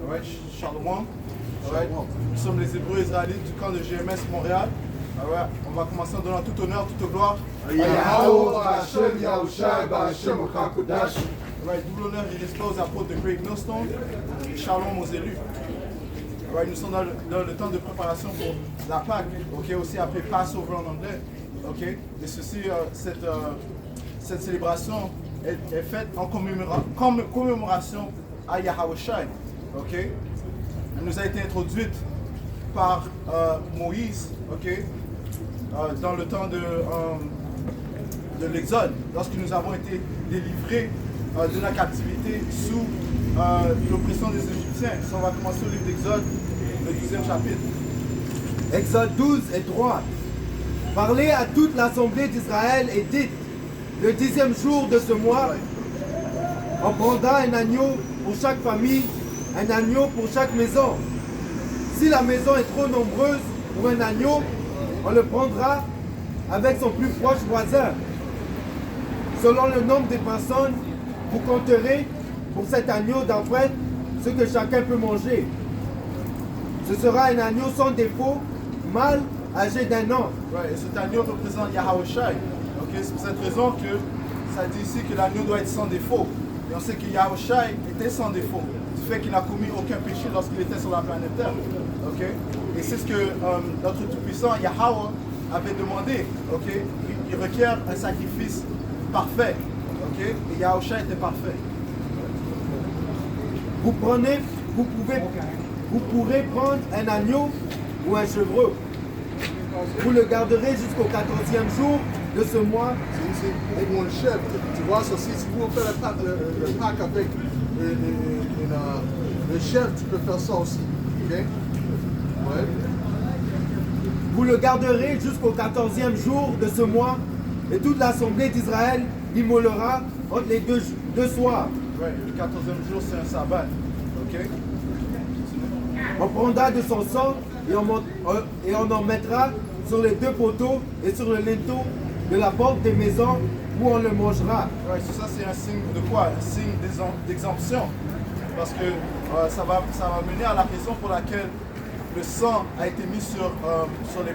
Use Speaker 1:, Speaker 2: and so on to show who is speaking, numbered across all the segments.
Speaker 1: Alright, Shalom. Alright. Nous sommes les Hébreux israélites du camp de GMS Montréal. Alright. On va commencer en donnant tout honneur, toute gloire. Alright. Tout l'honneur et respect aux apôtres de Great Millstone et Shalom aux élus. Alright. Nous sommes dans le temps de préparation pour la Pâque, ok, aussi appelé Passover en anglais. Ok. Et ceci, cette célébration est faite en commémoration à Yahweh Shai. Ok. Elle nous a été introduite par Moïse, ok, dans le temps de l'Exode, lorsque nous avons été délivrés de la captivité sous l'oppression des Égyptiens. Si on va commencer au livre d'Exode, le 12e chapitre.
Speaker 2: Exode 12 et 3. Parlez à toute l'assemblée d'Israël et dites, le 10e jour de ce mois, on prendra un agneau pour chaque famille, un agneau pour chaque maison. Si la maison est trop nombreuse pour un agneau, on le prendra avec son plus proche voisin. Selon le nombre des personnes, vous compterez pour cet agneau d'après ce que chacun peut manger. Ce sera un agneau sans défaut, mâle, âgé d'1 an.
Speaker 1: Ouais, et cet agneau représente Yahweh Shai. Okay, c'est pour cette raison que ça dit ici que l'agneau doit être sans défaut. Et on sait que Yahweh Shai était sans défaut, du fait qu'il n'a commis aucun péché lorsqu'il était sur la planète Terre. Okay? Et c'est ce que notre Tout-Puissant, Yahweh, avait demandé. Okay? Il requiert un sacrifice parfait. Okay? Et Yahweh Shai était parfait.
Speaker 2: Vous pourrez prendre un agneau ou un chevreau. Vous le garderez jusqu'au 14e jour de ce mois.
Speaker 3: C'est pour le chef. Tu vois, ça, si vous faites le pack avec le chef, tu peux faire ça aussi. Ok? Ouais.
Speaker 2: Vous le garderez jusqu'au 14e jour de ce mois, et toute l'assemblée d'Israël l'immolera entre les deux soirs.
Speaker 1: Ouais, le 14e jour, c'est un sabbat. Ok?
Speaker 2: On prendra de son sang et on en mettra sur les 2 poteaux et sur le linteau de la porte des maisons où on le mangera.
Speaker 1: Ouais, ça c'est un signe de quoi? Un signe d'exemption. Parce que ça va mener à la raison pour laquelle le sang a été mis sur les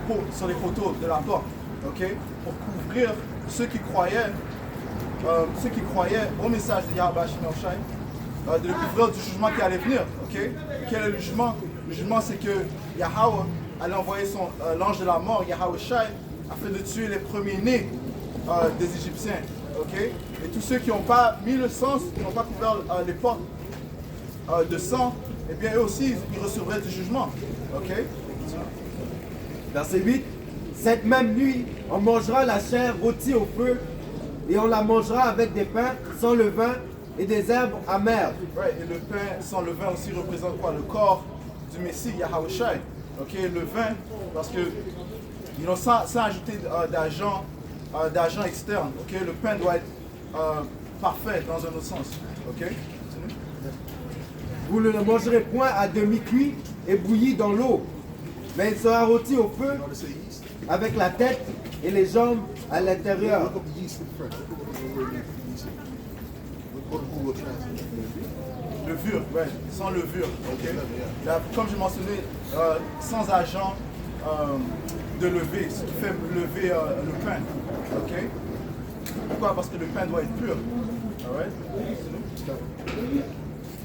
Speaker 1: poteaux de la porte. Okay? Pour couvrir ceux qui croyaient au message de Yahweh Shai, de le couvrir du jugement qui allait venir. Okay? Quel est le jugement? Le jugement, c'est que Yahweh allait envoyer l'ange de la mort, Yahweh Shai, afin de tuer les premiers-nés des Égyptiens. Okay? Et tous ceux qui n'ont pas mis le sang, qui n'ont pas couvert les portes de sang, eh bien eux aussi, ils recevraient du jugement. Okay?
Speaker 2: Verset 8. Cette même nuit, on mangera la chair rôtie au feu et on la mangera avec des pains sans levain et des herbes amères.
Speaker 1: Ouais, et le pain sans levain aussi représente quoi? Le corps du Messie, Yahweh Shai. Okay? Le vin, parce que sans ajouter d'agents externes. Okay? Le pain doit être parfait dans un autre sens. Okay?
Speaker 2: Vous ne le mangerez point à demi-cuit et bouilli dans l'eau, mais il sera rôti au feu avec la tête et les jambes à l'intérieur.
Speaker 3: Look up the yeast in French. Look up the word yeast. Go to Google Translate.
Speaker 1: Levure, ouais, sans levure. Okay? Là, comme j'ai mentionné, sans agent de lever, ce qui fait lever le pain. Okay? Pourquoi? Parce que le pain doit être pur. Alright?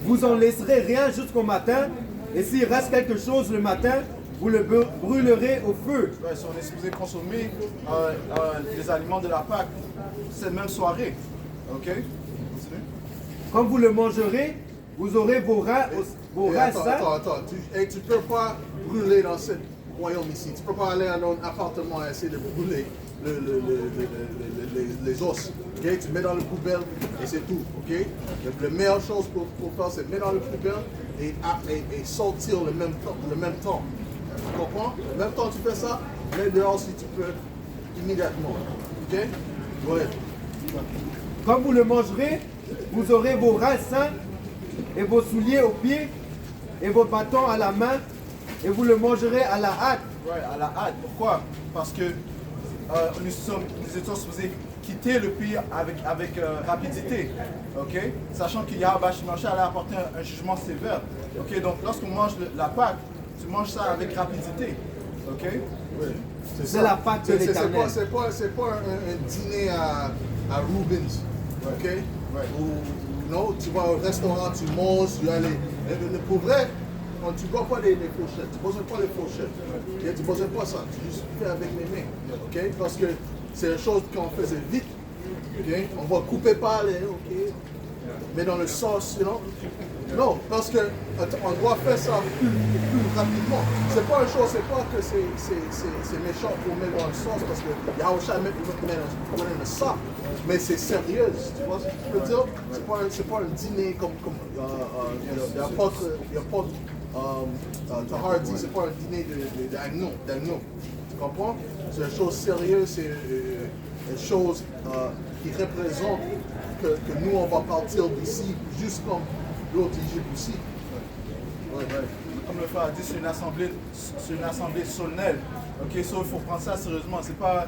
Speaker 2: Vous en laisserez rien jusqu'au matin, et s'il reste quelque chose le matin, vous le brûlerez au feu.
Speaker 1: Ouais, si on est supposé consommer les aliments de la Pâque cette même soirée. Ok? Continue.
Speaker 2: Quand vous le mangerez, vous aurez vos reins sains.
Speaker 3: Attends. Tu peux pas brûler dans ce royaume ici. Tu peux pas aller dans un appartement et essayer de brûler les os. Okay? Tu mets dans le poubelle et c'est tout. Okay? La meilleure chose pour faire, c'est mettre dans le poubelle et sortir le même temps. Tu comprends? En même temps tu fais ça, mets dehors si tu peux immédiatement. Ok? Ouais.
Speaker 2: Quand vous le mangerez, vous aurez vos reins sains et vos souliers aux pieds et vos bâtons à la main, et vous le mangerez à la hâte.
Speaker 1: Ouais, à la hâte. Pourquoi? Parce que nous étions supposés quitter le pays avec rapidité. Okay? Sachant que Yahweh Shimashah allait apporter un jugement sévère. Okay? Donc lorsqu'on mange la Pâque, tu manges ça avec rapidité. Okay?
Speaker 3: Oui.
Speaker 2: C'est la Pâque de l'Éternel.
Speaker 3: C'est pas un dîner à Rubens, ok?
Speaker 1: Ouais.
Speaker 3: Ou non, tu vas au restaurant, tu manges, tu as les... Pour vrai, quand tu ne bois pas les fourchettes, tu ne besoin pas les fourchettes. Okay? Tu ne besoin pas ça, tu juste fais avec les mains. Ok? Parce que c'est une chose qu'on faisait vite. Okay? On va couper pas les... ok? Mais dans le sauce, you know? Non, parce que on doit faire ça plus rapidement. C'est pas une chose, c'est pas que c'est méchant pour mettre dans le sauce parce que Yahusha met dans le sauce, mais c'est sérieux. Tu vois ce que je veux dire? C'est pas un dîner comme l'apôtre Tahar dit, c'est pas un dîner d'agneau. Tu comprends? C'est une chose sérieuse, c'est une chose qui représente que nous on va partir d'ici juste comme l'autre Égypte aussi.
Speaker 1: Ouais. Comme le frère a dit, c'est une assemblée solennelle. Ok, so, il faut prendre ça sérieusement. C'est pas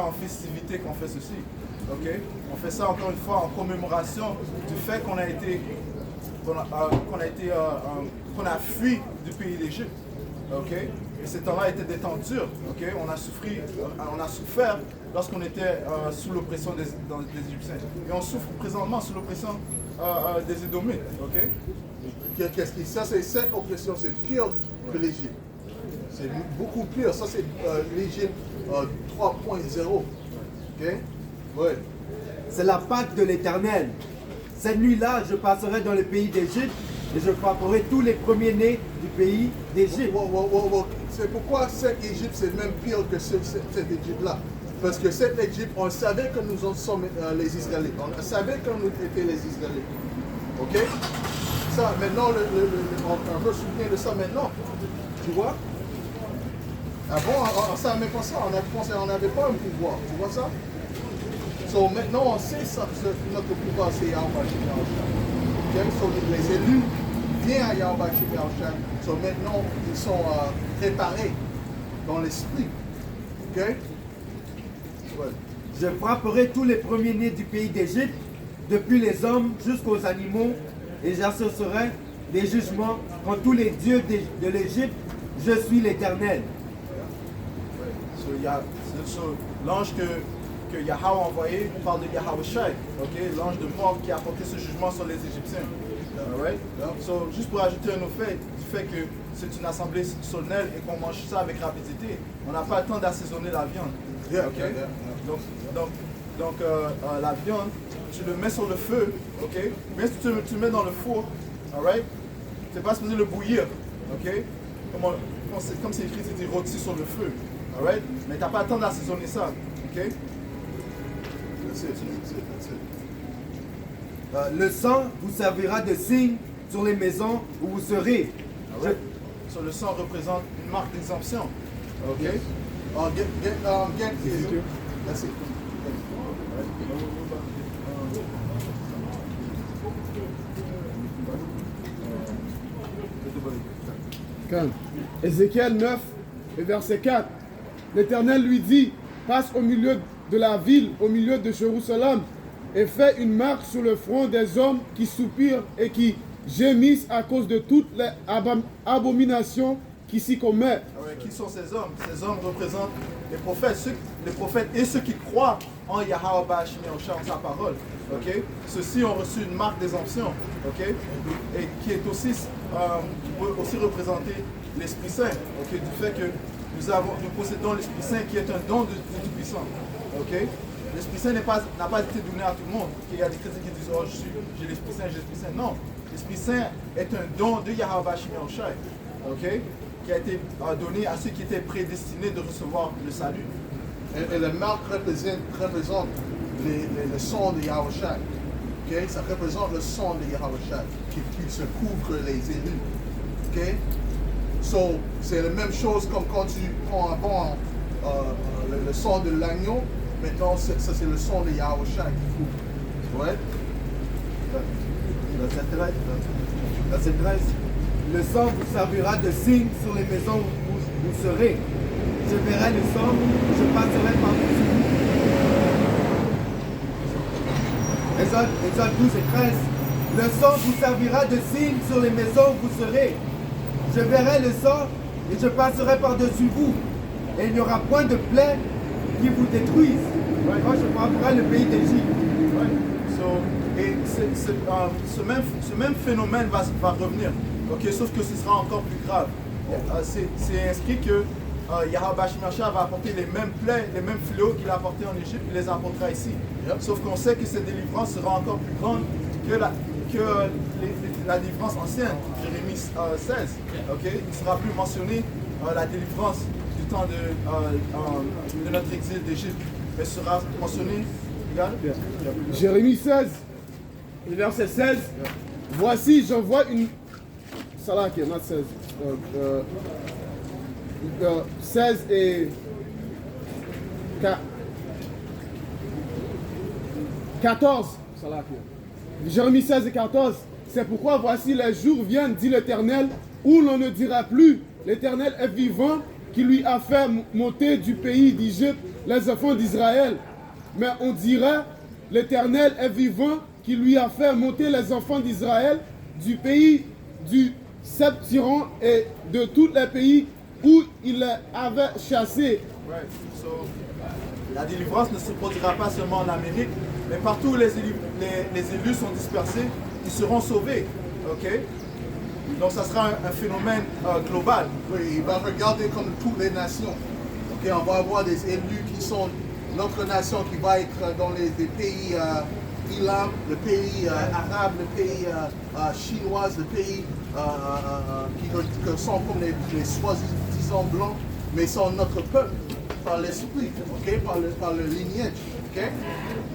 Speaker 1: en festivité qu'on fait ceci. Ok, on fait ça encore une fois en commémoration du fait qu'on a fui du pays d'Égypte. Ok, et ces temps-là étaient des temps durs. Ok, on a souffert lorsqu'on était sous l'oppression des Égyptiens. Et on souffre présentement sous l'oppression des Édomites. Ok.
Speaker 3: Qu'est-ce qui ça c'est cette oppression, c'est pire que l'Égypte. C'est beaucoup pire. Ça c'est l'Égypte 3.0. Ok? Ouais.
Speaker 2: C'est la Pâque de l'Éternel. Cette nuit-là, je passerai dans le pays d'Égypte et je frapperai tous les premiers-nés du pays d'Égypte.
Speaker 3: C'est pourquoi cette Égypte c'est même pire que cette Égypte-là. Parce que cette Égypte, on savait que nous sommes les Israélites. On savait que nous étions les Israélites. Ok? Ça, maintenant, on veut se souvenir de ça maintenant. Tu vois? Avant, on ne savait pas ça. On n'avait pas un pouvoir. Tu vois ça? So, maintenant, on sait ça, que notre pouvoir, c'est Yahweh Shemel. Okay? So, les élus viennent à Yahweh Shemel. So, maintenant, ils sont préparés dans l'esprit. Ok? Ouais.
Speaker 2: Je frapperai tous les premiers-nés du pays d'Égypte, depuis les hommes jusqu'aux animaux, et j'assocerai des jugements contre tous les dieux de l'Égypte. Je suis l'Éternel.
Speaker 1: L'ange que Yahweh a envoyé parle de Yahweh Shai, l'ange de mort qui a apporté ce jugement sur les Égyptiens. Alright? So, juste pour ajouter un autre fait, du fait que c'est une assemblée solennelle et qu'on mange ça avec rapidité, on n'a pas le temps d'assaisonner la viande. Okay? Donc la viande, tu le mets sur le feu, ok? Mais si tu le mets dans le four, alright? Tu n'es pas supposé le bouillir, ok? Comme c'est écrit, c'est dit rôti sur le feu, alright? Mais tu n'as pas le temps d'assaisonner ça, ok?
Speaker 2: Le sang vous servira de signe sur les maisons où vous serez.
Speaker 1: So, le sang représente une marque d'exemption, ok?
Speaker 3: That's it.
Speaker 4: Ézéchiel 9, et verset 4. L'Éternel lui dit, passe au milieu de la ville, au milieu de Jérusalem, et fais une marque sur le front des hommes qui soupirent et qui gémissent à cause de toutes les abominations qui s'y commettent.
Speaker 1: Qui sont ces hommes? Ces hommes représentent les prophètes et ceux qui croient en Yahweh Shemel, en sa parole. Okay? Ceux-ci ont reçu une marque d'exemption, okay? Et qui est aussi, peut aussi représenter l'Esprit Saint, okay? Du fait que nous possédons l'Esprit Saint qui est un don du Tout-Puissant. Okay? L'Esprit Saint n'a pas été donné à tout le monde. Il y a des chrétiens qui disent, oh, j'ai l'Esprit Saint, j'ai l'Esprit Saint. Non, l'Esprit Saint est un don de Yahweh Shemel, okay? Qui a été donné à ceux qui étaient prédestinés de recevoir le salut.
Speaker 3: Et la marque représente le sang de Yahushua. Okay? Ça représente le sang de Yahushua qui se couvre les élus. Okay? So, c'est la même chose comme quand tu prends avant le sang de l'agneau. Maintenant, ça c'est le sang de Yahushua qui couvre. Ouais?
Speaker 2: Verset 13. Le sang vous servira de signe sur les maisons où vous serez. Je verrai le sang, je passerai par-dessus vous. Exode 12 et 13. Le sang vous servira de signe sur les maisons où vous serez. Je verrai le sang et je passerai par-dessus vous. Et il n'y aura point de plaie qui vous détruise. Quand je frapperai le pays d'Égypte.
Speaker 1: Et ce même phénomène va revenir. Okay? Sauf que ce sera encore plus grave. C'est inscrit que Yahweh Shemashah va apporter les mêmes plaies, les mêmes fléaux qu'il a apportés en Égypte, il les apportera ici. Sauf qu'on sait que cette délivrance sera encore plus grande que la délivrance ancienne, Jérémie 16. Okay? Il ne sera plus mentionné la délivrance du temps de notre exil d'Égypte, mais sera mentionné. Regarde.
Speaker 4: Jérémie 16, verset 16. Voici, j'envoie une. Salak, not 16. 16 et 14. Jérémie 16 et 14. C'est pourquoi voici les jours viennent, dit l'Éternel, où l'on ne dira plus, l'Éternel est vivant, qui lui a fait monter du pays d'Égypte les enfants d'Israël. Mais on dira, l'Éternel est vivant, qui lui a fait monter les enfants d'Israël du pays du Septiron et de tous les pays où il les avait chassés.
Speaker 1: Right. So, la délivrance ne se produira pas seulement en Amérique, mais partout où les élus sont dispersés, ils seront sauvés. Okay? Donc ça sera un phénomène global.
Speaker 3: Oui, il va regarder comme toutes les nations. Okay? On va avoir des élus qui sont notre nation qui va être dans les pays Ilam, le pays arabe, le pays chinois, le pays qui sont comme les soi-disant blancs, mais sont notre peuple par l'esprit, okay? par le lignage. Okay?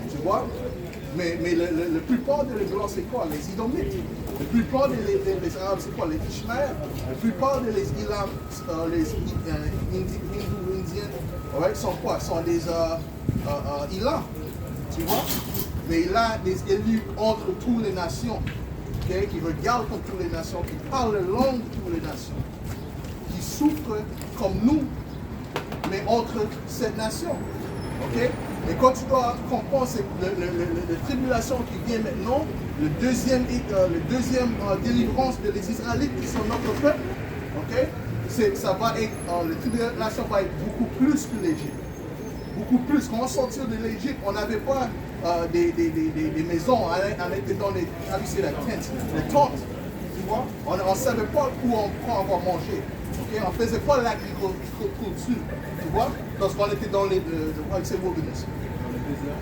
Speaker 3: Tu vois? Mais la plupart des blancs, c'est quoi? Les Idomites. La plupart des Arabes, c'est quoi? Les Ishmaël. La plupart des Ilam, les hindous, indiens, ouais, sont quoi? Sont des Ilam. Tu vois? Mais il a des élus entre toutes les nations, okay, qui regardent comme toutes les nations, qui parlent la langue de toutes les nations, qui souffrent comme nous, mais entre cette nation. Okay? Et quand tu dois comprendre la tribulation qui vient maintenant, le deuxième délivrance des Israélites qui sont notre peuple, okay? Ça va être, la tribulation va être beaucoup plus que l'Égypte. Beaucoup plus. Quand on sortit de l'Égypte, on n'avait pas des maisons, on était dans les tentes, tu vois. On ne savait pas où on va manger. Okay? On ne faisait pas l'agriculture, tu vois, parce qu'on était dans wilderness.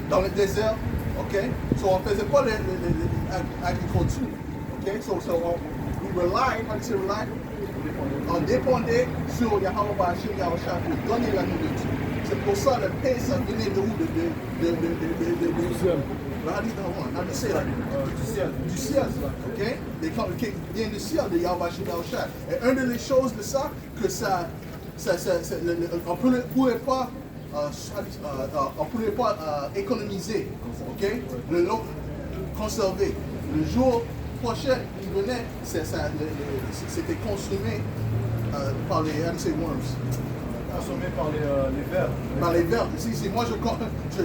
Speaker 3: Dans le désert, ok. So on ne faisait pas l'agriculture, ok. So we relied, on dépendait sur Yahweh Bashim Yahushua pour donner la nourriture. C'est pour ça le pain, ça venait de où? Du ciel. Du ciel, ok? Qui vient du ciel de Yahweh Bashim Yahushua. Et une des choses de ça, que on ne pouvait pas on ne pouvait pas économiser, okay? Le lot conservé. Le jour prochain qui venait, c'était consumé par les worms.
Speaker 1: Consommé par les vers.
Speaker 3: Par les vers. Si moi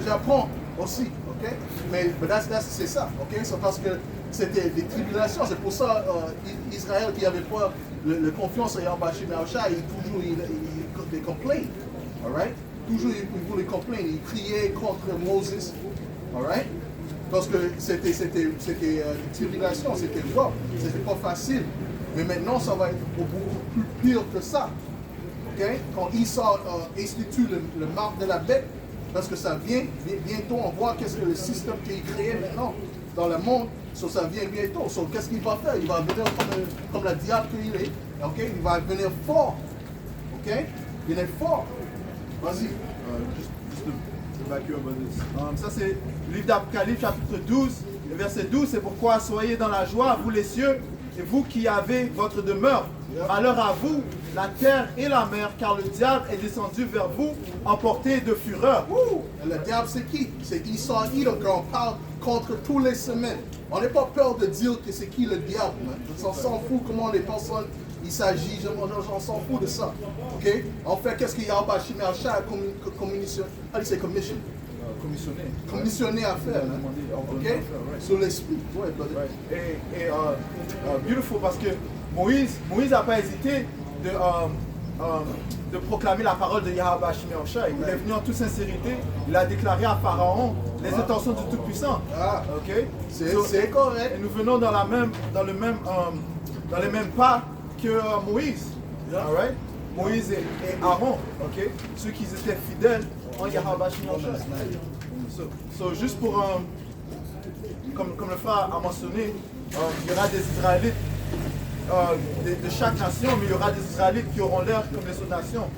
Speaker 3: j'apprends aussi, ok? Mais c'est ça, ok? C'est parce que c'était des tribulations. C'est pour ça Israël qui n'avait pas la confiance en Yahweh Shemashah, il complained, alright? Toujours il voulait complaindre, il criait contre Moses, alright? Parce que c'était une tribulation, c'était rough, c'était pas facile. Mais maintenant ça va être beaucoup plus pire que ça. Okay? Quand Isa institue le marque de la bête, parce que ça vient bientôt, on voit qu'est-ce que le système qui est créé maintenant dans le monde, ça vient bientôt. Qu'est-ce qu'il va faire? Il va venir comme le diable qu'il est, okay? Il va venir fort, okay? Il est fort. Vas-y.
Speaker 1: Juste to back you up on this. Ça c'est le livre d'Apocalypse chapitre 12, le verset 12, c'est pourquoi soyez dans la joie, vous les cieux, et vous qui avez votre demeure. Malheur à vous, la terre et la mer, car le diable est descendu vers vous, emporté de fureur.
Speaker 3: Et le diable c'est qui? C'est Esau Edom quand on parle contre tous les semaines. On n'a pas peur de dire que c'est qui le diable. On s'en fout comment les personnes il s'agit, on s'en fout de ça. Okay? En fait, qu'est-ce qu'il y a en bas chez Mercha commission? commissionné à faire. Hein?
Speaker 1: Ordonné
Speaker 3: Ok?
Speaker 1: à faire, right.
Speaker 3: Sur l'esprit. Ouais, brother.
Speaker 1: Right. Et beautiful parce que Moïse n'a pas hésité de proclamer la parole de Yahweh Hashem Yahushai. Il est venu en toute sincérité, il a déclaré à Pharaon les intentions du Tout-Puissant.
Speaker 3: Ah.
Speaker 1: Ok?
Speaker 3: C'est correct.
Speaker 1: Et nous venons dans les mêmes pas que Moïse. Alright? Moïse et Aaron, ok? Ceux qui étaient fidèles en Yahweh Hashem Yahushai. So, juste pour, comme le frère a mentionné, il y aura des Israélites de chaque nation, mais il y aura des Israélites qui auront l'air comme les autres nations,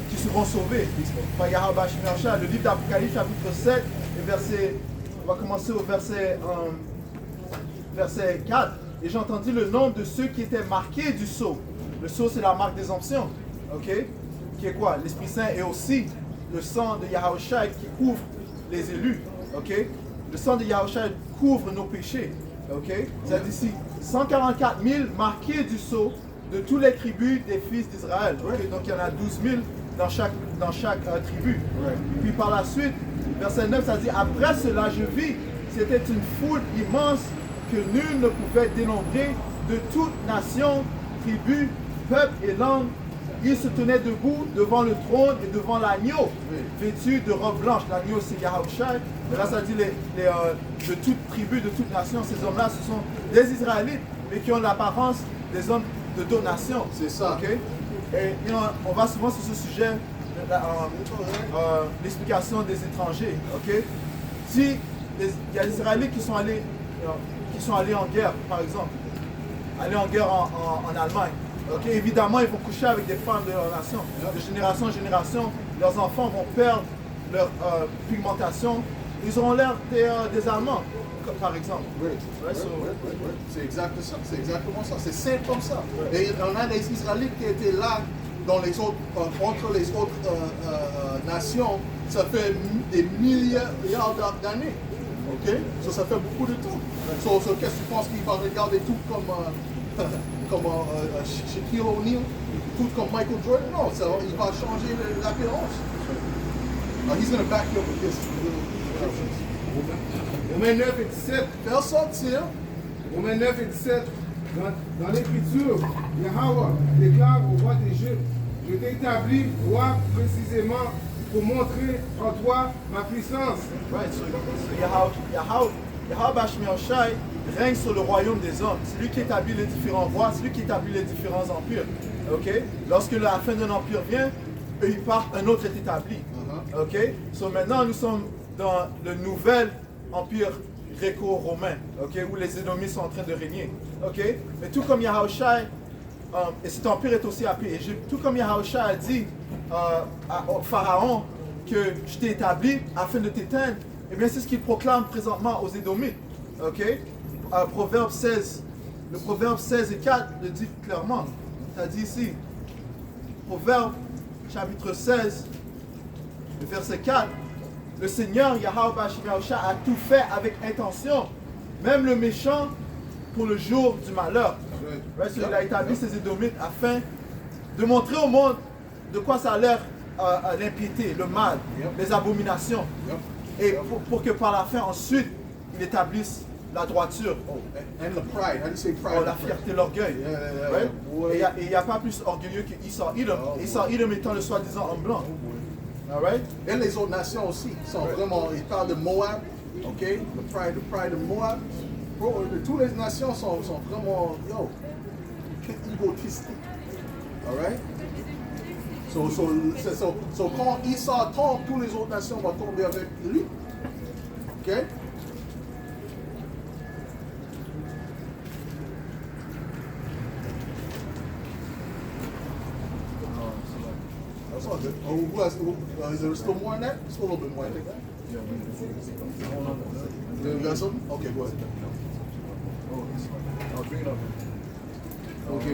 Speaker 1: qui seront sauvés par Yahweh Hashem Yahushai. Le livre d'Apocalypse, chapitre 7, et verset, on va commencer au verset 4. Et j'ai entendu le nom de ceux qui étaient marqués du sceau. Le sceau, c'est la marque des onctions, ok? Qui est quoi? L'Esprit Saint et aussi le sang de Yahushua qui couvre les élus, ok? Le sang de Yahushua couvre nos péchés, ok? Ça dit ici, 144 000 marqués du sceau de toutes les tribus des fils d'Israël. Okay? Donc il y en a 12 000 dans chaque tribu. Puis par la suite, verset 9, ça dit, après cela je vis, c'était une foule immense que nul ne pouvait dénombrer de toute nation, tribu, peuple et langue. Ils se tenaient debout devant le trône et devant l'agneau, vêtus de robes blanches. L'agneau, c'est Yahushua. Et là, ça dit de toute tribu, de toute nation. Ces hommes-là, ce sont des Israélites, mais qui ont l'apparence des hommes de d'autres nations.
Speaker 3: C'est ça.
Speaker 1: Okay? Et on va souvent sur ce sujet, l'explication des étrangers. Okay? Si il y a des Israélites qui sont allés en guerre, par exemple, aller en guerre en Allemagne. Okay, évidemment, ils vont coucher avec des femmes de leur nation. De génération en génération, leurs enfants vont perdre leur pigmentation. Ils auront l'air des Allemands, par exemple.
Speaker 3: Oui, c'est exactement ça. C'est exactement ça. C'est simple comme ça. Et on a des Israélites qui étaient là dans les autres, entre les autres nations. Ça fait des milliards d'années. Ok? Ça fait beaucoup de temps. Qu'est-ce que tu penses qu'il va regarder tout comme Shaquille O'Neal, tout comme Michael Jordan? Non, il va changer l'apparence. He's going to back you up with this.
Speaker 4: Romains 9 et 17.
Speaker 3: Faire sortir.
Speaker 4: Romains 9 et 17. Dans l'Écriture, Yahweh déclare au roi d'Égypte, je t'ai établi roi précisément pour montrer en toi ma puissance.
Speaker 1: Right, so Yahweh Hashem Yahushai règne sur le royaume des hommes. C'est lui qui établit les différents rois, c'est lui qui établit les différents empires. Okay? Lorsque la fin d'un empire vient, eux ils partent, un autre est établi. Okay? So maintenant nous sommes dans le nouvel empire gréco-romain, okay? Où les Édomites sont en train de régner. Okay? Mais tout comme Yahushai, et cet empire est aussi appelé Égypte, tout comme Yahushua a dit au Pharaon que je t'ai établi afin de t'éteindre, et bien c'est ce qu'il proclame présentement aux Édomites. Okay? Proverbe 16, le proverbe 16 et 4 le dit clairement. Ça dit ici, Proverbe chapitre 16, le verset 4, le Seigneur Yahweh Hashem Yahushua a tout fait avec intention, même le méchant pour le jour du malheur. Right? So, il a établi ses Édomites afin de montrer au monde de quoi ça a l'air l'impiété, le mal, les abominations. Et pour que par la fin, ensuite, il établisse la droiture.
Speaker 3: And the pride. How do you say pride?
Speaker 1: La fierté, l'orgueil. Right? Et il n'y a pas plus orgueilleux que Esau Edom. Esau Edom étant le soi-disant homme blanc. Alright?
Speaker 3: Et les autres nations aussi sont vraiment, ils parlent de Moab, ok? The pride of Moab. Bro, toutes les nations sont vraiment, égotistes. Alright? So quand Esau tombe, toutes les autres nations vont tomber avec lui. Ok? That's all good. Is there still more in that? Still a little bit more, I think. You got something? Okay, go ahead.
Speaker 4: Ok.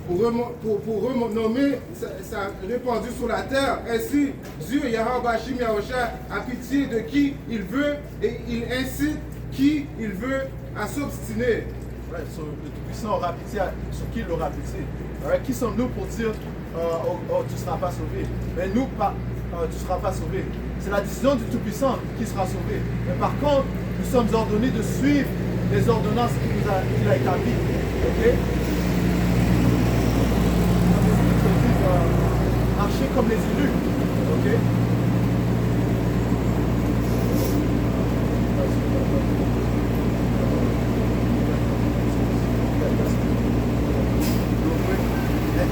Speaker 4: Pour renommer sa répandue sur la terre, ainsi Dieu Yahweh Hashem Yahushua a pitié de qui il veut et il incite qui il veut à s'obstiner.
Speaker 1: Right, so, le Tout-Puissant aura pitié sur qui il aura pitié. Right? Qui sommes-nous pour dire tu ne seras pas sauvé? Mais nous, tu ne seras pas sauvé. C'est la décision du Tout-Puissant qui sera sauvé. Mais par contre, nous sommes ordonnés de suivre les ordonnances qu'il a établies. Ok? Marcher comme les élus. Ok?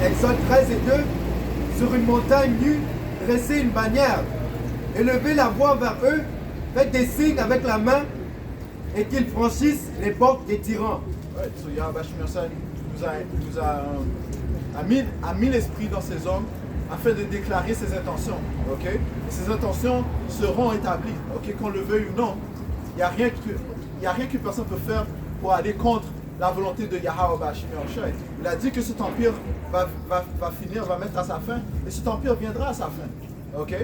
Speaker 2: Exode 13 et 2, sur une montagne nue, dressez une bannière, élevez la voix vers eux, faites des signes avec la main, et qu'ils franchissent les portes des tyrans.
Speaker 1: Ouais, so Yahweh Shemir a mis l'esprit dans ces hommes afin de déclarer ses intentions. Ok? Et ces intentions seront établies. Ok? Qu'on le veuille ou non, il n'y a rien que personne peut faire pour aller contre la volonté de Yahweh Shemir. Il a dit que cet empire va finir, va mettre à sa fin, et cet empire viendra à sa fin. Ok?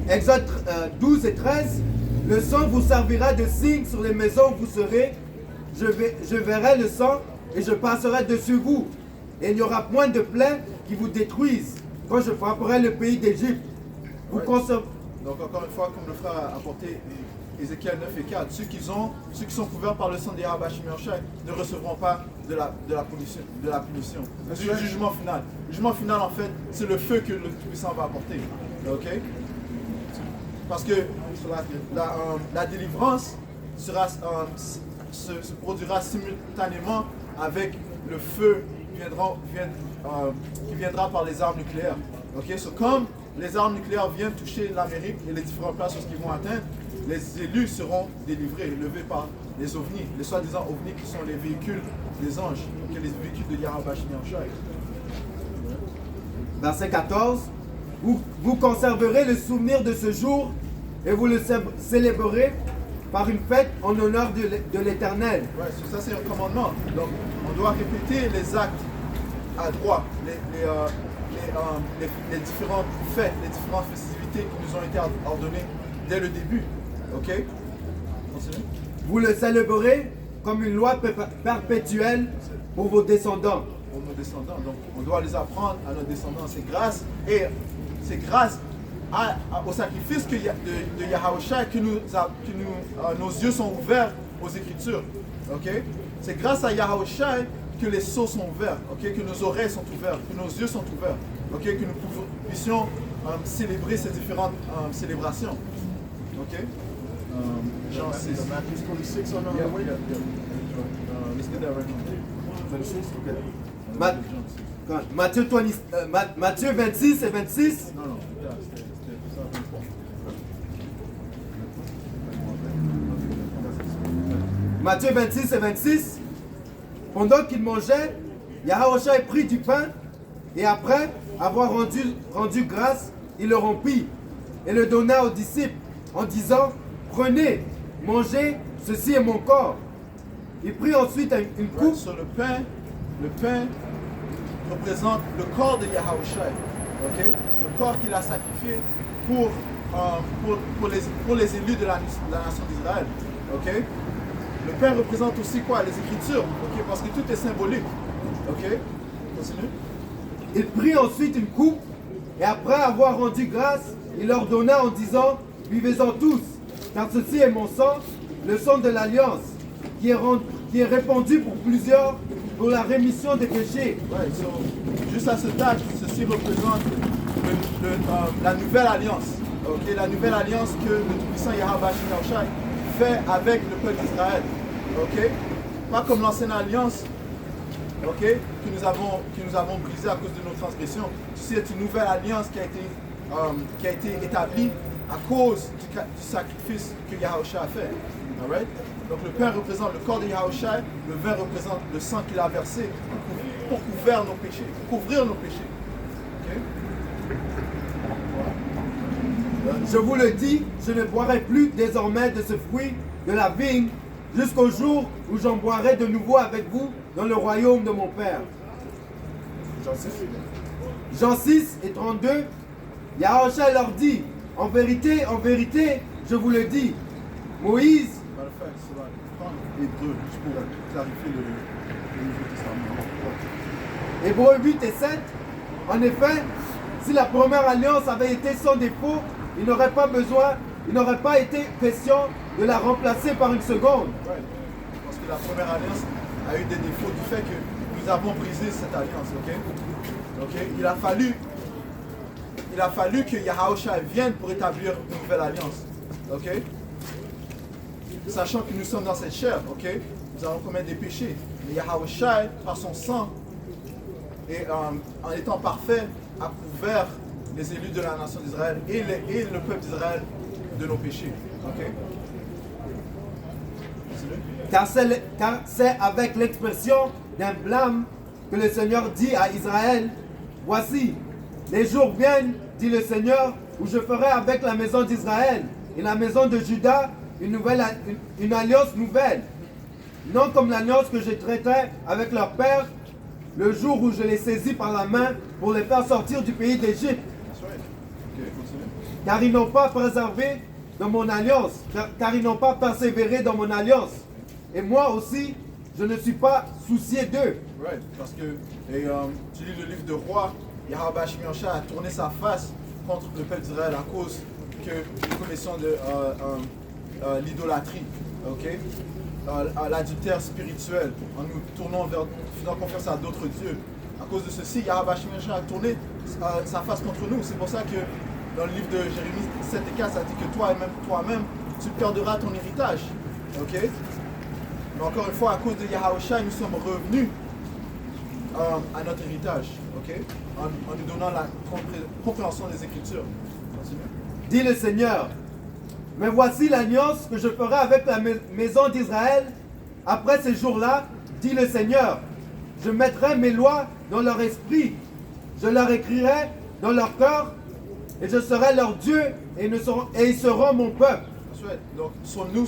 Speaker 2: Exode 12 et 13, le sang vous servira de signe sur les maisons où vous serez. Je verrai le sang et je passerai dessus vous. Et il n'y aura point de plaie qui vous détruise quand je frapperai le pays d'Égypte. Vous conservez.
Speaker 1: Donc encore une fois, comme le frère a apporté Ézéchiel 9 et 4, ceux qui sont couverts par le sang de Yahweh Shemir ne recevront pas de la punition. Du jugement final. Le jugement final, en fait, c'est le feu que le Tout-Puissant va apporter. Ok? Parce que la délivrance se produira simultanément avec le feu qui viendra par les armes nucléaires. Ok? So, comme les armes nucléaires viennent toucher l'Amérique et les différentes places qu'ils vont atteindre, les élus seront délivrés, élevés par les ovnis, les soi-disant ovnis qui sont les véhicules des anges, okay, les véhicules de Yahweh Shemir.
Speaker 2: Verset 14, vous conserverez le souvenir de ce jour et vous le célébrerez par une fête en honneur de l'Éternel.
Speaker 1: Ouais, ça c'est un commandement. Donc on doit répéter les actes à droit, les différentes fêtes, les différentes festivités qui nous ont été ordonnées dès le début. Ok? Continue.
Speaker 2: Vous le célébrerez comme une loi perpétuelle pour vos descendants.
Speaker 1: Pour nos descendants. Donc on doit les apprendre à nos descendants. C'est grâce au sacrifice de Yahushua que nos yeux sont ouverts aux Écritures. Ok? C'est grâce à Yahushua que les seaux sont ouverts, okay? Que nos oreilles sont ouvertes, que nos yeux sont ouverts, okay? Que nous puissions célébrer ces différentes célébrations. Ok? Jean 6.
Speaker 3: Matthew 26 on
Speaker 1: Yeah,
Speaker 3: our way.
Speaker 1: let's get that right now.
Speaker 3: 26, okay.
Speaker 2: Matthieu 26 et 26.
Speaker 1: Non, c'était ça, 23.
Speaker 2: Matthieu 26 et 26. Pendant qu'ils mangeaient, Yahushua prit du pain et après avoir rendu grâce, il le rompit et le donna aux disciples en disant, prenez, mangez, ceci est mon corps. Il prit ensuite une coupe.
Speaker 1: Sur le pain représente le corps de Yahushua, ok? Le corps qu'il a sacrifié pour les élus de la nation d'Israël, ok? Le pain représente aussi quoi? Les Écritures, ok? Parce que tout est symbolique, ok? Continue.
Speaker 2: Il prit ensuite une coupe et après avoir rendu grâce, il leur donna en disant, buvez-en tous, car ceci est mon sang, le sang de l'alliance, qui est répandu pour plusieurs pour la rémission des péchés.
Speaker 1: Ouais, so, juste à ce date, ceci représente la nouvelle alliance, ok? La nouvelle alliance que le Tout-Puissant Yahweh Shemir fait avec le peuple d'Israël, ok? Pas comme l'ancienne alliance, ok? Que nous avons brisée à cause de nos transgressions. Ceci est une nouvelle alliance qui a été établie à cause du sacrifice que Yahushua a fait. Alright? Donc le pain représente le corps de Yahushua, le vin représente le sang qu'il a versé pour couvrir nos péchés, pour couvrir nos péchés. Okay?
Speaker 2: Je vous le dis, je ne boirai plus désormais de ce fruit de la vigne jusqu'au jour où j'en boirai de nouveau avec vous dans le royaume de mon Père. Jean 6 et 32, Yahushua leur dit, en vérité, je vous le dis, Moïse.
Speaker 1: Matter of fact, c'est là, prendre les deux, juste pour clarifier le Nouveau Testament.
Speaker 2: Hébreux 8 et 7. En effet, si la première alliance avait été sans défaut, il n'aurait pas été question de la remplacer par une seconde.
Speaker 1: Ouais. Parce que la première alliance a eu des défauts du fait que nous avons brisé cette alliance, ok? Ok? Il a fallu que Yahushua vienne pour établir une nouvelle alliance, ok? Sachant que nous sommes dans cette chair, ok? Nous allons commettre des péchés. Mais Yahushua, par son sang, et en étant parfait, a couvert les élus de la nation d'Israël et le peuple d'Israël de nos péchés, ok?
Speaker 2: Car c'est avec l'expression d'un blâme que le Seigneur dit à Israël, voici, les jours viennent, dit le Seigneur, où je ferai avec la maison d'Israël et la maison de Juda une alliance nouvelle. Non comme l'alliance que je traitais avec leur père le jour où je les saisis par la main pour les faire sortir du pays d'Égypte. Car ils n'ont pas préservé de mon alliance, car ils n'ont pas persévéré dans mon alliance. Et moi aussi, je ne suis pas soucié d'eux.
Speaker 1: Right, parce que tu lis le livre de Rois, Yahweh Shemiacha a tourné sa face contre le peuple d'Israël à cause que nous connaissons de l'idolâtrie, ok? L'adultère spirituel, en nous tournant faisant confiance à d'autres dieux. À cause de ceci, Yahweh Shemiacha a tourné sa face contre nous. C'est pour ça que dans le livre de Jérémie 7 et 4, ça dit que toi-même, tu perdras ton héritage, ok? Mais encore une fois, à cause de Yahushua, nous sommes revenus à notre héritage, ok? En nous donnant la compréhension des Écritures. Continue.
Speaker 2: Dit le Seigneur, mais voici l'alliance que je ferai avec la maison d'Israël. Après ces jours-là, dit le Seigneur, je mettrai mes lois dans leur esprit, je leur écrirai dans leur cœur, et je serai leur Dieu, et ils seront mon peuple.
Speaker 1: Donc, sommes-nous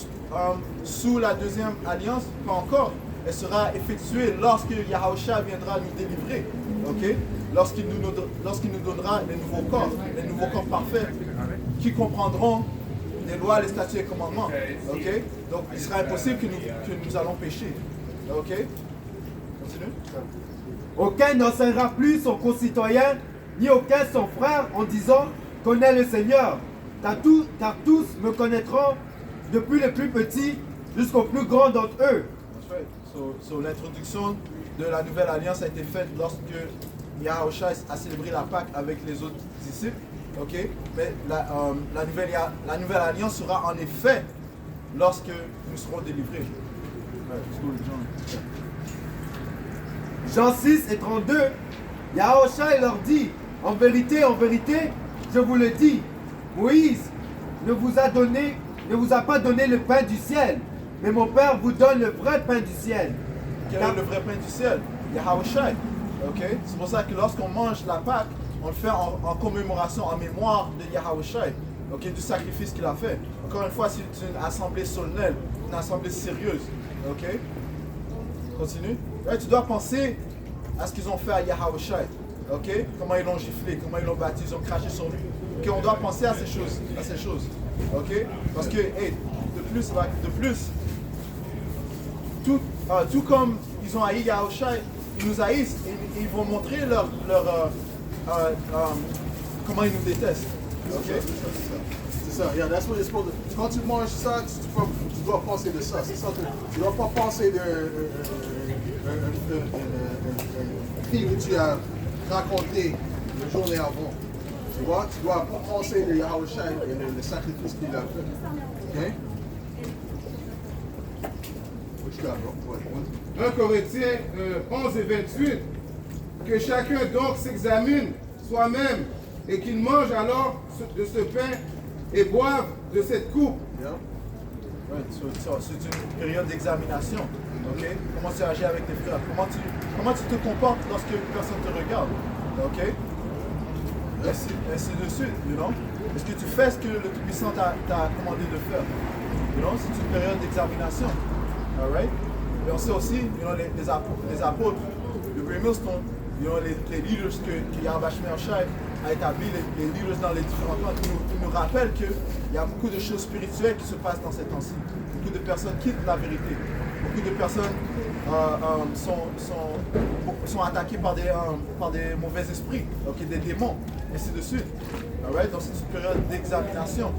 Speaker 1: sous la deuxième alliance? Pas encore. Elle sera effectuée lorsque Yahushua viendra nous délivrer. Ok? Lorsqu'il nous donnera les nouveaux corps parfaits, qui comprendront les lois, les statuts et les commandements. Ok? Donc, il sera impossible que nous allons pécher. Ok? Continue.
Speaker 2: Aucun n'enseignera plus son concitoyen, ni aucun son frère, en disant, connais le Seigneur. Car tous me connaîtront, depuis le plus petit jusqu'au plus grand d'entre eux.
Speaker 1: So, l'introduction de la nouvelle alliance a été faite lorsque Yahushua a célébré la Pâque avec les autres disciples. Okay? Mais la nouvelle alliance sera en effet lorsque nous serons délivrés.
Speaker 2: Jean 6 et 32, Yahushua leur dit, en vérité, je vous le dis, Moïse ne vous a pas donné le pain du ciel, mais mon Père vous donne le vrai pain du ciel.
Speaker 1: Quel est le vrai pain du ciel? Yahushua. Okay? C'est pour ça que lorsqu'on mange la Pâque, on le fait en commémoration, en mémoire de Yahushua, okay? Du sacrifice qu'il a fait. Encore une fois, c'est une assemblée solennelle, une assemblée sérieuse. Okay? Continue. Ouais, tu dois penser à ce qu'ils ont fait à Yahushua. Okay? Comment ils l'ont giflé, comment ils l'ont battu, ils ont craché sur lui. Okay? On doit penser à ces choses. Okay? Parce que, hey, de plus, tout comme ils ont haï Yahushua, ils nous haïssent et ils vont montrer comment ils nous détestent. Okay?
Speaker 3: C'est ça. Yeah, that's what it's supposed to. Quand tu manges ça, tu dois penser de ça. C'est ça. Tu ne dois pas penser d'un film que tu as raconté la journée avant. Tu vois, tu dois penser de Yahushua et le sacrifice qu'il a fait. Ok? What you got, bro?
Speaker 4: 1 Corinthiens 11 et 28, que chacun donc s'examine soi-même et qu'il mange alors de ce pain et boive de cette coupe.
Speaker 1: Yeah. Ouais, c'est une période d'examination. Okay? Comment tu agis avec tes frères? Comment tu te comportes lorsque personne te regarde? Okay? Ainsi de suite, you know? Est-ce que tu fais ce que le Tout-Puissant t'a commandé de faire? You know? C'est une période d'examination. Alright? Et on sait aussi, you know, les apôtres, le Great Millstone, you know, les leaders que Yahweh Shemiacha a établi, les leaders dans les différents camps, ils nous rappellent qu'il y a beaucoup de choses spirituelles qui se passent dans ces temps-ci. Beaucoup de personnes quittent la vérité. Beaucoup de personnes sont attaqués par des mauvais esprits, okay, des démons, et ainsi de suite. Alright? Donc c'est une période d'examination.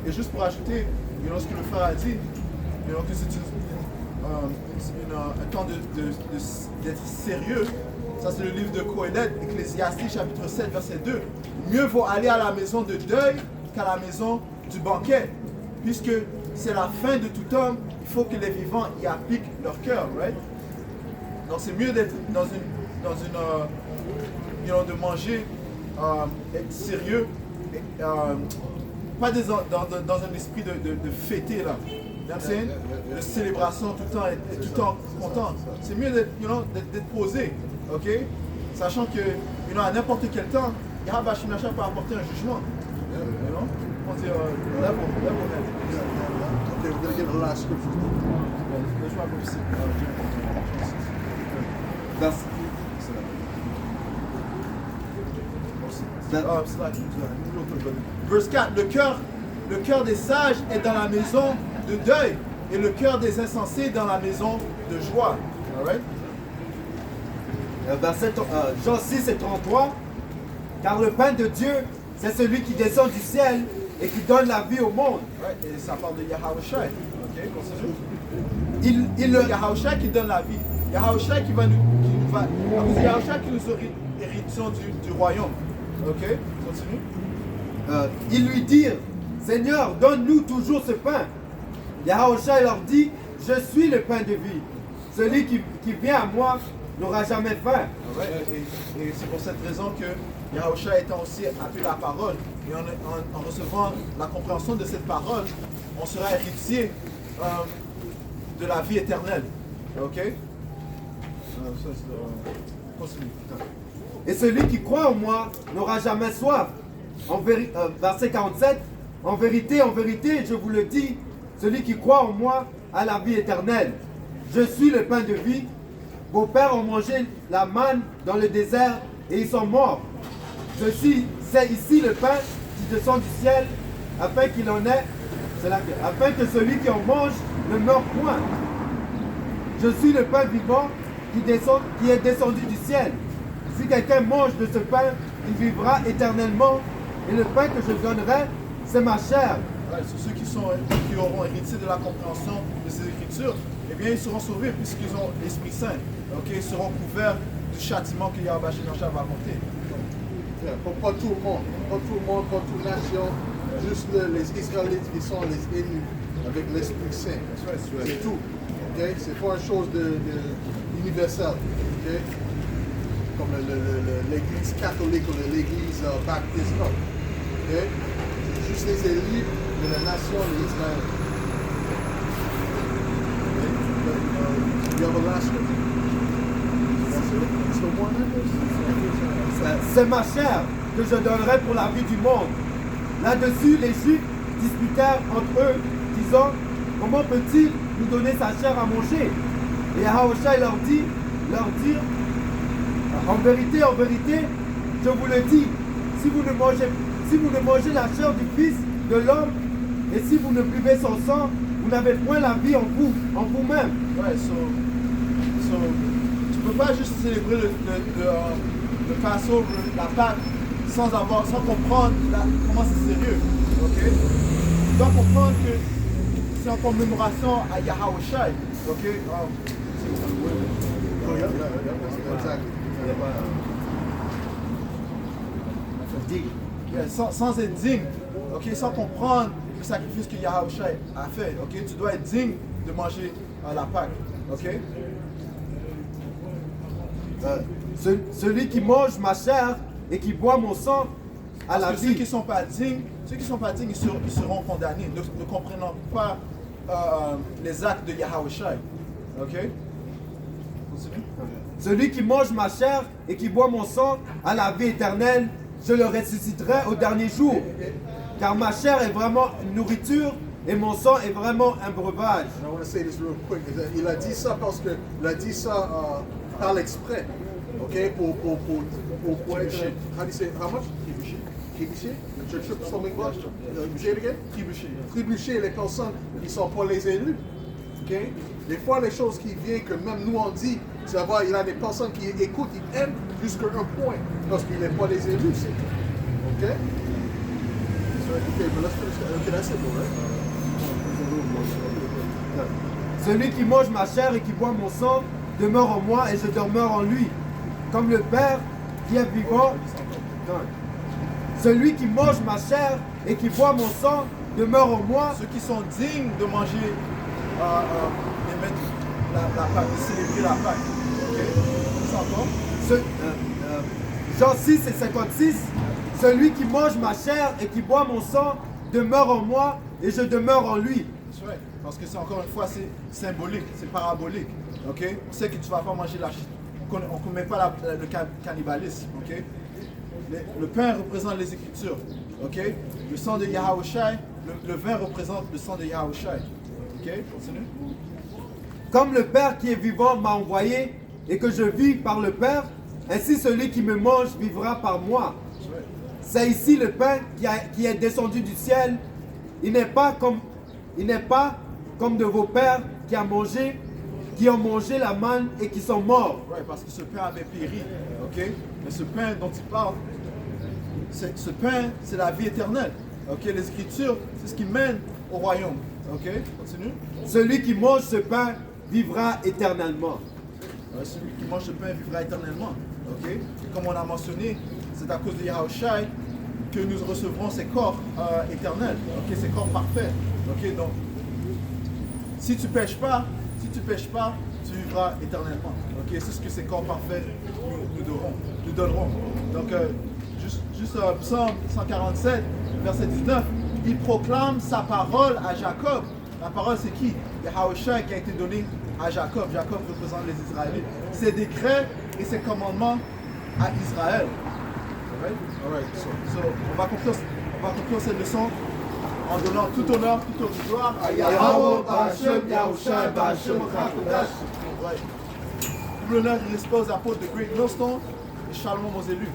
Speaker 1: Et juste pour ajouter, ce que le frère a dit, que c'est un temps d'être sérieux. Ça c'est le livre de Coëlette, Ecclésiastes chapitre 7 verset 2. Mieux vaut aller à la maison de deuil qu'à la maison du banquet. Puisque c'est la fin de tout homme, il faut que les vivants y appliquent leur cœur, right? Donc c'est mieux d'être de manger, être sérieux, pas dans un esprit de fêter là. De célébration tout le temps, être tout le temps content. C'est mieux d'être posé, ok? Sachant que à n'importe quel temps, Yahweh Shimlasha peut apporter un jugement. On dit level head.
Speaker 3: Okay, we're going to get the last scripture.
Speaker 1: Verse 4, le cœur des sages est dans la maison de deuil et le cœur des insensés dans la maison de joie. Alright?
Speaker 2: Verset Jean 6 et 33. Car le pain de Dieu, c'est celui qui descend du ciel et qui donne la vie au monde.
Speaker 1: Right? Et ça parle de Yahawashi. Ok, continue. Le Yahawashi qui donne la vie. Yahawashi qui nous héritons du royaume. Ok, continue.
Speaker 2: Ils lui dirent, Seigneur, donne-nous toujours ce pain. Yahawashi leur dit, je suis le pain de vie. Celui qui vient à moi n'aura jamais faim.
Speaker 1: Et c'est pour cette raison que Yahawashi étant aussi appelé la parole, et en recevant la compréhension de cette parole, on sera héritier de la vie éternelle. Ok? Continue.
Speaker 2: Et celui qui croit en moi n'aura jamais soif. Verset 47, en vérité, je vous le dis, celui qui croit en moi a la vie éternelle. Je suis le pain de vie. Vos pères ont mangé la manne dans le désert et ils sont morts. C'est ici le pain qui descend du ciel, afin qu'il en ait, afin que celui qui en mange ne meure point. Je suis le pain vivant qui est descendu du ciel. Si quelqu'un mange de ce pain, il vivra éternellement. Et le pain que je donnerai, c'est ma chair.
Speaker 1: Ouais, ceux qui auront hérité de la compréhension de ces Écritures, eh bien, ils seront sauvés puisqu'ils ont l'Esprit Saint. Okay? Ils seront couverts du châtiment que Yahweh Shimlasha va apporter.
Speaker 3: Pas tout le monde, pas toute nation, juste les Israélites qui sont les élus avec l'Esprit Saint. C'est tout. Okay? C'est pas une chose universelle. Okay? Comme l'église catholique ou l'église baptiste. Non. Okay? C'est juste les élus de la nation d'Israël.
Speaker 2: C'est ma chair que je donnerai pour la vie du monde. Là-dessus, les Juifs disputèrent entre eux, disant, comment peut-il nous donner sa chair à manger? Et Yahawashi leur dit, en vérité, je vous le dis, si vous ne mangez la chair du Fils de l'homme, et si vous ne buvez son sang, vous n'avez point la vie en vous-même.
Speaker 1: Ouais, tu peux pas juste célébrer le Passover, la Pâque, sans comprendre comment c'est sérieux. Okay? Tu dois comprendre que c'est en commémoration à Yahawashi. Okay? Sans être digne, okay? Sans comprendre le sacrifice que Yahawashi a fait. Okay? Tu dois être digne de manger la Pâque. Okay?
Speaker 2: Celui qui mange ma chair et qui boit mon sang a la vie.
Speaker 1: Ceux qui ne sont pas dignes, ils seront condamnés, ne comprenant pas les actes de Yahawashi. Ok? Continue.
Speaker 2: Celui qui mange ma chair et qui boit mon sang a la vie éternelle. Je le ressusciterai au dernier jour. Car ma chair est vraiment une nourriture et mon sang est vraiment un breuvage.
Speaker 3: I want to say this real quick. Il a dit ça parce que il a dit ça par l'exprès. Ok? Pour how do you say, how much? Trébucher? The triple English? Say it again?
Speaker 1: Trébucher.
Speaker 3: Trébucher les personnes qui ne sont pas les élus. OK? Des fois, les choses qui viennent, que même nous on dit, tu vas voir, il y a des personnes qui écoutent, ils aiment jusqu'à un point, parce qu'il n'est pas les élus, c'est tout. OK? So, okay, but let's finish that. Okay, that's it, right?
Speaker 2: Celui qui mange ma chair et qui boit mon sang demeure en moi et je demeure en lui. Comme le Père qui est vivant. Celui qui mange ma chair et qui boit mon sang demeure en moi.
Speaker 1: Ceux qui sont dignes de manger et mettre la Pâque, de célébrer la Pâque. Ok? Ça encore?
Speaker 2: Jean 6 et 56. Celui qui mange ma chair et qui boit mon sang demeure en moi et je demeure en lui.
Speaker 1: C'est vrai. Parce que c'est encore une fois, c'est symbolique, c'est parabolique. Ok? On sait que tu ne vas pas manger la chair. On ne commet pas le cannibalisme. Ok? Le pain représente les Écritures. Ok? Le sang de Yahushua, le vin représente le sang de Yahushua. Ok? Continue.
Speaker 2: Comme le Père qui est vivant m'a envoyé et que je vis par le Père, ainsi celui qui me mange vivra par moi. C'est ici le pain qui est descendu du ciel. Il n'est pas comme de vos pères qui ont mangé la manne et qui sont morts.
Speaker 1: Ouais, parce que ce pain avait péri. Ok? Mais ce pain dont il parle, ce pain, c'est la vie éternelle. Ok? Les Écritures, c'est ce qui mène au royaume. Ok? Continue.
Speaker 2: Celui qui mange ce pain vivra éternellement.
Speaker 1: Celui qui mange ce pain vivra éternellement. Ok? Et comme on a mentionné, c'est à cause de Yahushua que nous recevrons ces corps éternels. Ok? Ces corps parfaits. Ok? Donc, si tu pêches pas, tu vivras éternellement. Ok? C'est ce que ces corps parfaits nous donneront. Donc, juste Psaume 147, verset 19, il proclame sa parole à Jacob. La parole, c'est qui? Yahushua qui a été donné à Jacob. Jacob représente les Israélites. Ses décrets et ses commandements à Israël. Alright. So, on va conclure cette leçon en donnant tout honneur, toute gloire à Yahweh, Hashem, Yahushua, Hashem, Hakodash. Tout l'honneur et respect aux apôtres de Great Millstone et shalom aux élus.